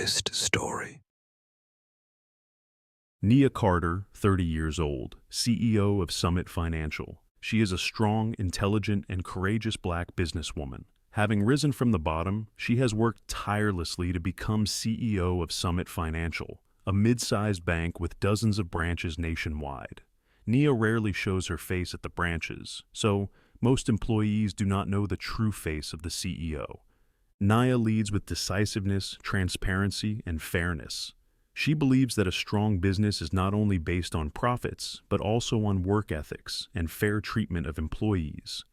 honest story. Nia Carter, 30 years old, CEO of Summit Financial. She is a strong, intelligent, and courageous Black businesswoman. Having risen from the bottom, she has worked tirelessly to become CEO of Summit Financial, a mid-sized bank with dozens of branches nationwide. Nia rarely shows her face at the branches, so most employees do not know the true face of the CEO. Nia leads with decisiveness, transparency, and fairness. She believes that a strong business is not only based on profits, but also on work ethics and fair treatment of employees.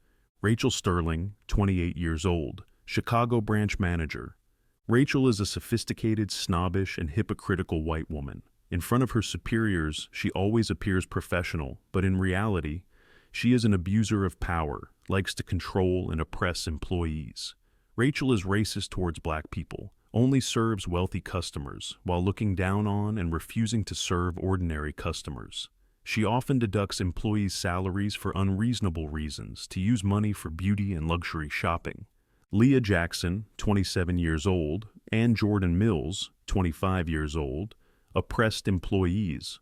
Rachel Sterling, 28 years old, Chicago branch manager. Rachel is a sophisticated, snobbish, and hypocritical white woman. In front of her superiors, she always appears professional, but in reality, she is an abuser of power, likes to control and oppress employees. Rachel is racist towards Black people, only serves wealthy customers, while looking down on and refusing to serve ordinary customers. She often deducts employees' salaries for unreasonable reasons to use money for beauty and luxury shopping. Leah Jackson, 27 years old, and Jordan Mills, 25 years old, oppressed employees.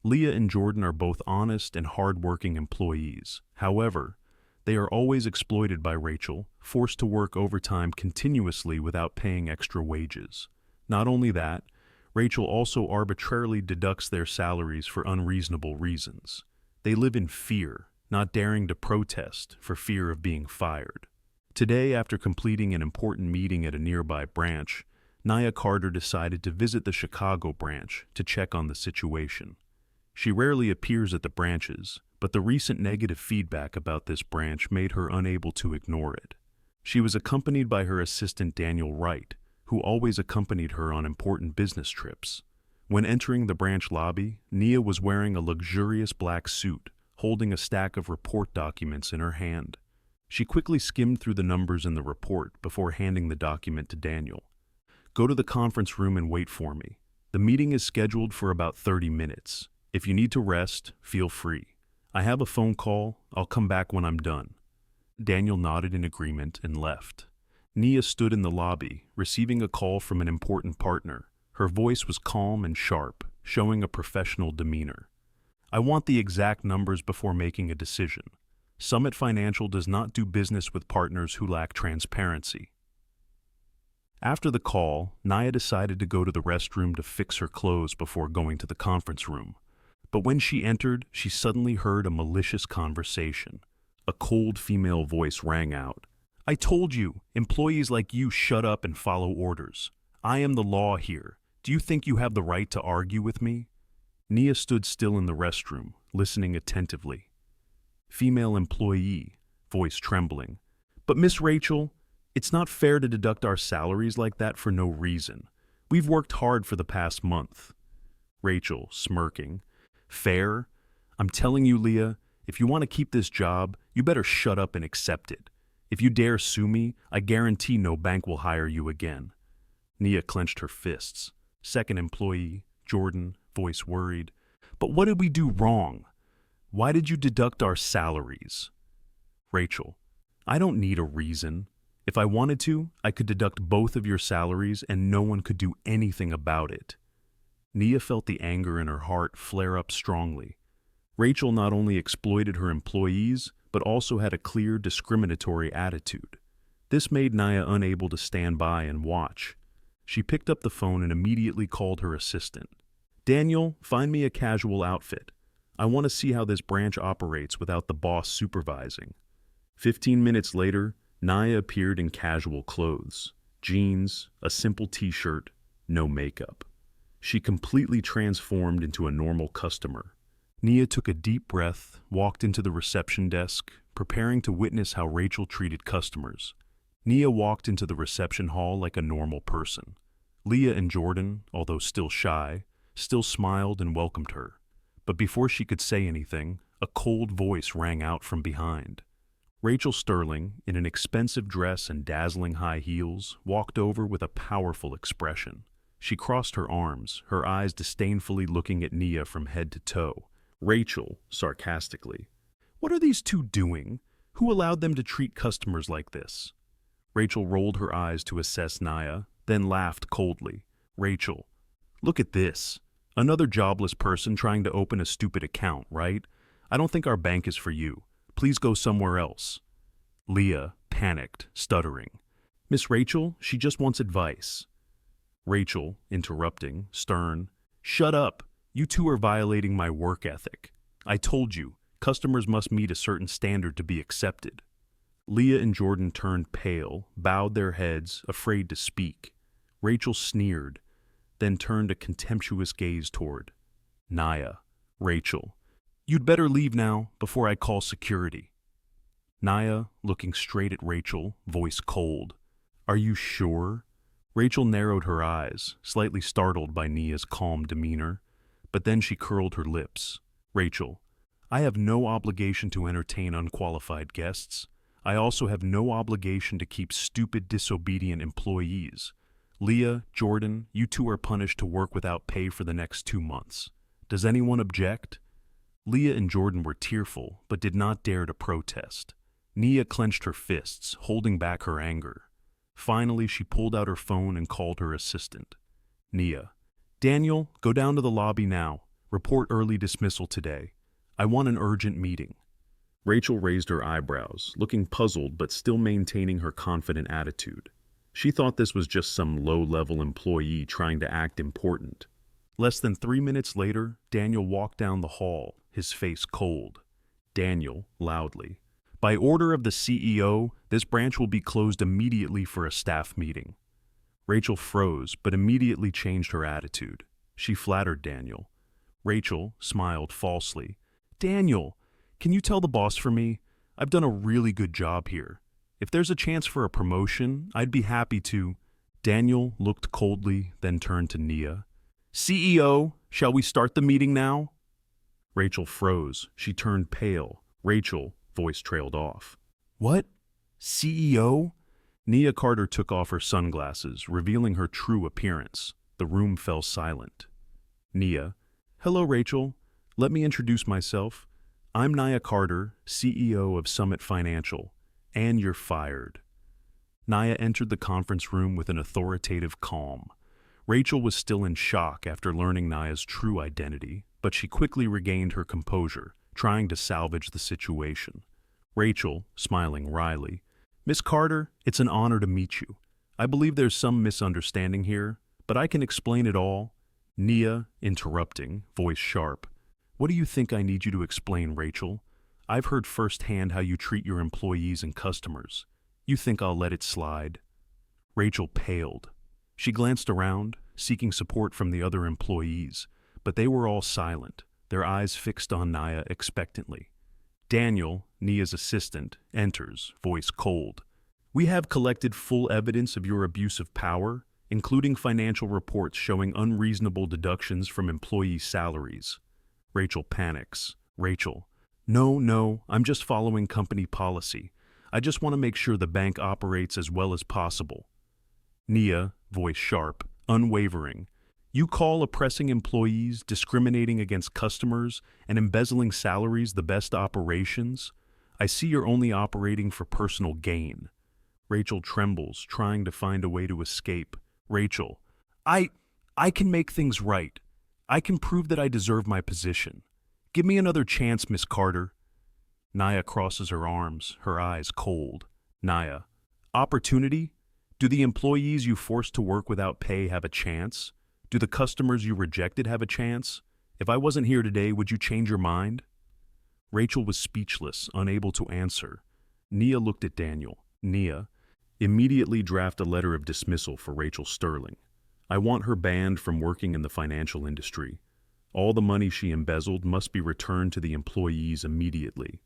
Leah and Jordan are both honest and hard-working employees. However, they are always exploited by Rachel, forced to work overtime continuously without paying extra wages. Not only that, Rachel also arbitrarily deducts their salaries for unreasonable reasons. They live in fear, not daring to protest for fear of being fired. Today, after completing an important meeting at a nearby branch, Nia Carter decided to visit the Chicago branch to check on the situation. She rarely appears at the branches, but the recent negative feedback about this branch made her unable to ignore it. She was accompanied by her assistant Daniel Wright, who always accompanied her on important business trips. When entering the branch lobby, Nia was wearing a luxurious black suit, holding a stack of report documents in her hand. She quickly skimmed through the numbers in the report before handing the document to Daniel. "Go to the conference room and wait for me. The meeting is scheduled for about 30 minutes. If you need to rest, feel free. I have a phone call. I'll come back when I'm done." Daniel nodded in agreement and left. Nia stood in the lobby, receiving a call from an important partner. Her voice was calm and sharp, showing a professional demeanor. "I want the exact numbers before making a decision. Summit Financial does not do business with partners who lack transparency." After the call, Nia decided to go to the restroom to fix her clothes before going to the conference room. But when she entered, she suddenly heard a malicious conversation. A cold female voice rang out. "I told you, employees like you shut up and follow orders. I am the law here. Do you think you have the right to argue with me?" Nia stood still in the restroom, listening attentively. Female employee, voice trembling. "But Miss Rachel, it's not fair to deduct our salaries like that for no reason. We've worked hard for the past month." Rachel, smirking. "Fair? I'm telling you, Leah, if you want to keep this job, you better shut up and accept it. If you dare sue me, I guarantee no bank will hire you again." Nia clenched her fists. Second employee, Jordan, voice worried. "But what did we do wrong? Why did you deduct our salaries?" Rachel, "I don't need a reason. If I wanted to, I could deduct both of your salaries and no one could do anything about it." Nia felt the anger in her heart flare up strongly. Rachel not only exploited her employees, but also had a clear discriminatory attitude. This made Nia unable to stand by and watch. She picked up the phone and immediately called her assistant. "Daniel, find me a casual outfit. I want to see how this branch operates without the boss supervising." 15 minutes later, Nia appeared in casual clothes, jeans, a simple t-shirt, no makeup. She completely transformed into a normal customer. Nia took a deep breath, walked into the reception desk, preparing to witness how Rachel treated customers. Nia walked into the reception hall like a normal person. Leah and Jordan, although still shy, still smiled and welcomed her. But before she could say anything, a cold voice rang out from behind. Rachel Sterling, in an expensive dress and dazzling high heels, walked over with a powerful expression. She crossed her arms, her eyes disdainfully looking at Nia from head to toe. Rachel, sarcastically, "What are these two doing? Who allowed them to treat customers like this?" Rachel rolled her eyes to assess Nia, then laughed coldly. Rachel, look at this. Another jobless person trying to open a stupid account, right? I don't think our bank is for you. Please go somewhere else. Leah, panicked, stuttering. Miss Rachel, she just wants advice. Rachel, interrupting, stern. Shut up. You two are violating my work ethic. I told you, customers must meet a certain standard to be accepted. Leah and Jordan turned pale, bowed their heads, afraid to speak. Rachel sneered, then turned a contemptuous gaze toward Naya. Rachel, you'd better leave now before I call security. Naya, looking straight at Rachel, voice cold. Are you sure? Rachel narrowed her eyes, slightly startled by Nia's calm demeanor, but then she curled her lips. Rachel, I have no obligation to entertain unqualified guests. I also have no obligation to keep stupid, disobedient employees. Leah, Jordan, you two are punished to work without pay for the next 2 months. Does anyone object? Leah and Jordan were tearful, but did not dare to protest. Nia clenched her fists, holding back her anger. Finally, she pulled out her phone and called her assistant. Nia, Daniel, go down to the lobby now. Report early dismissal today. I want an urgent meeting. Rachel raised her eyebrows, looking puzzled but still maintaining her confident attitude. She thought this was just some low-level employee trying to act important. Less than 3 minutes later, Daniel walked down the hall, his face cold. Daniel, loudly. By order of the CEO, this branch will be closed immediately for a staff meeting. Rachel froze, but immediately changed her attitude. She flattered Daniel. Rachel smiled falsely. Daniel, can you tell the boss for me? I've done a really good job here. If there's a chance for a promotion, I'd be happy to. Daniel looked coldly, then turned to Nia. CEO, shall we start the meeting now? Rachel froze. She turned pale. Rachel, voice trailed off. What? CEO? Nia Carter took off her sunglasses, revealing her true appearance. The room fell silent. Nia, hello Rachel. Let me introduce myself. I'm Nia Carter, CEO of Summit Financial, and you're fired. Nia entered the conference room with an authoritative calm. Rachel was still in shock after learning Nia's true identity, but she quickly regained her composure, trying to salvage the situation. Rachel, smiling wryly, Miss Carter, it's an honor to meet you. I believe there's some misunderstanding here, but I can explain it all. Nia, interrupting, voice sharp. What do you think I need you to explain, Rachel? I've heard firsthand how you treat your employees and customers. You think I'll let it slide? Rachel paled. She glanced around, seeking support from the other employees, but they were all silent, their eyes fixed on Nia expectantly. Daniel, Nia's assistant, enters, voice cold. We have collected full evidence of your abuse of power, including financial reports showing unreasonable deductions from employee salaries. Rachel panics. Rachel, no, I'm just following company policy. I just want to make sure the bank operates as well as possible. Nia, voice sharp, unwavering. You call oppressing employees, discriminating against customers, and embezzling salaries the best operations? I see you're only operating for personal gain. Rachel trembles, trying to find a way to escape. Rachel, I can make things right. I can prove that I deserve my position. Give me another chance, Miss Carter. Nia crosses her arms, her eyes cold. Nia, opportunity? Do the employees you forced to work without pay have a chance? Do the customers you rejected have a chance? If I wasn't here today, would you change your mind? Rachel was speechless, unable to answer. Nia looked at Daniel. Nia, immediately draft a letter of dismissal for Rachel Sterling. I want her banned from working in the financial industry. All the money she embezzled must be returned to the employees immediately.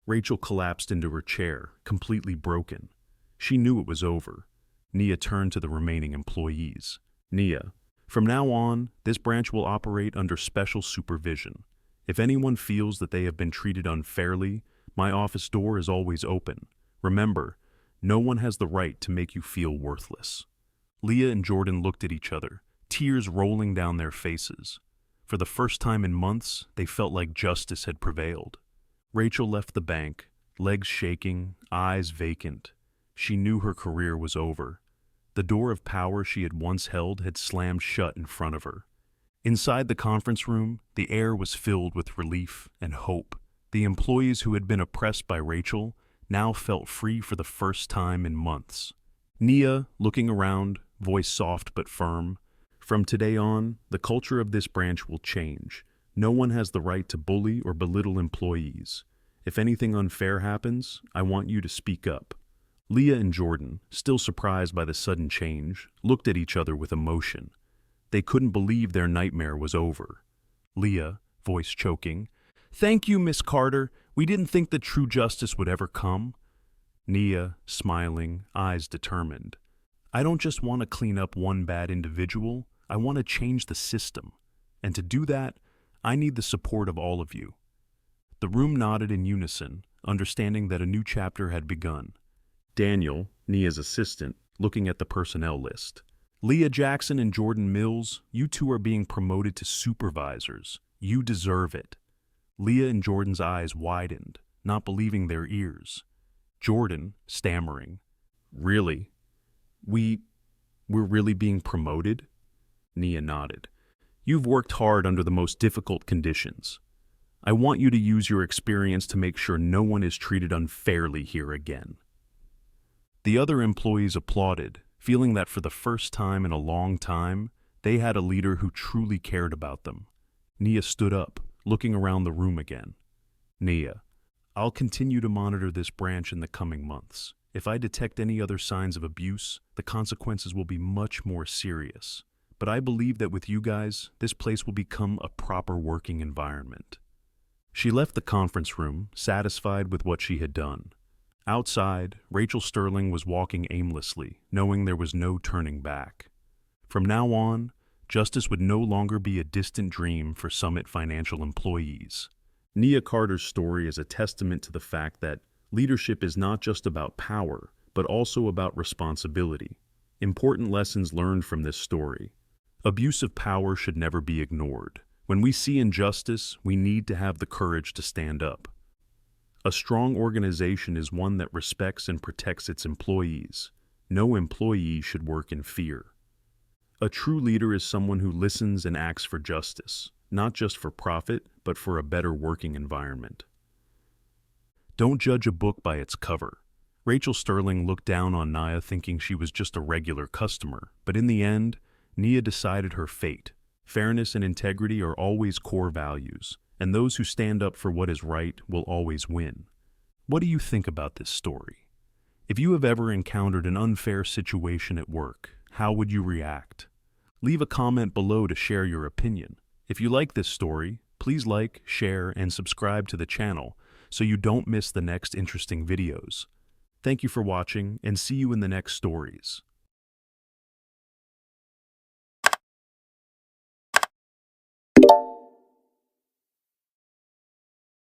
Rachel collapsed into her chair, completely broken. She knew it was over. Nia turned to the remaining employees. Nia, from now on, this branch will operate under special supervision. If anyone feels that they have been treated unfairly, my office door is always open. Remember, no one has the right to make you feel worthless. Leah and Jordan looked at each other, tears rolling down their faces. For the first time in months, they felt like justice had prevailed. Rachel left the bank, legs shaking, eyes vacant. She knew her career was over. The door of power she had once held had slammed shut in front of her. Inside the conference room, the air was filled with relief and hope. The employees who had been oppressed by Rachel now felt free for the first time in months. Nia, looking around, voice soft but firm, "From today on, the culture of this branch will change. No one has the right to bully or belittle employees. If anything unfair happens, I want you to speak up." Leah and Jordan, still surprised by the sudden change, looked at each other with emotion. They couldn't believe their nightmare was over. Leah, voice choking, "Thank you, Miss Carter. We didn't think that true justice would ever come." Nia, smiling, eyes determined, "I don't just want to clean up one bad individual, I want to change the system. And to do that, I need the support of all of you." The room nodded in unison, understanding that a new chapter had begun. Daniel, Nia's assistant, looking at the personnel list. "Leah Jackson and Jordan Mills, you two are being promoted to supervisors. You deserve it." Leah and Jordan's eyes widened, not believing their ears. Jordan, stammering, "Really? We're really being promoted?" Nia nodded. "You've worked hard under the most difficult conditions. I want you to use your experience to make sure no one is treated unfairly here again." The other employees applauded, feeling that for the first time in a long time, they had a leader who truly cared about them. Nia stood up, looking around the room again. "Nia, I'll continue to monitor this branch in the coming months. If I detect any other signs of abuse, the consequences will be much more serious. But I believe that with you guys, this place will become a proper working environment." She left the conference room, satisfied with what she had done. Outside, Rachel Sterling was walking aimlessly, knowing there was no turning back. From now on, justice would no longer be a distant dream for Summit Financial employees. Nia Carter's story is a testament to the fact that leadership is not just about power, but also about responsibility. Important lessons learned from this story. Abuse of power should never be ignored. When we see injustice, we need to have the courage to stand up. A strong organization is one that respects and protects its employees. No employee should work in fear. A true leader is someone who listens and acts for justice, not just for profit, but for a better working environment. Don't judge a book by its cover. Rachel Sterling looked down on Nia thinking she was just a regular customer, but in the end, Nia decided her fate. Fairness and integrity are always core values, and those who stand up for what is right will always win. What do you think about this story? If you have ever encountered an unfair situation at work, how would you react? Leave a comment below to share your opinion. If you like this story, please like, share, and subscribe to the channel so you don't miss the next interesting videos. Thank you for watching, and see you in the next stories.